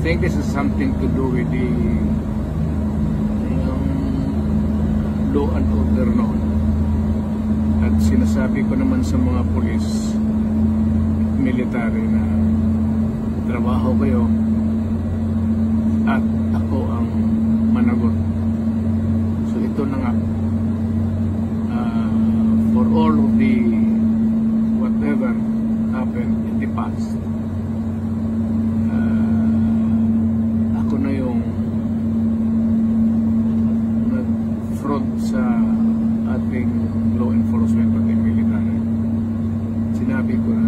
think this is something to do with the law and order noon. At sinasabi ko naman sa mga pulis at military na trabaho kayo at ako ang managot. So ito na nga, for all of the whatever happened in the past, ako na yung nag-front sa ating law enforcement at military. Sinabi ko na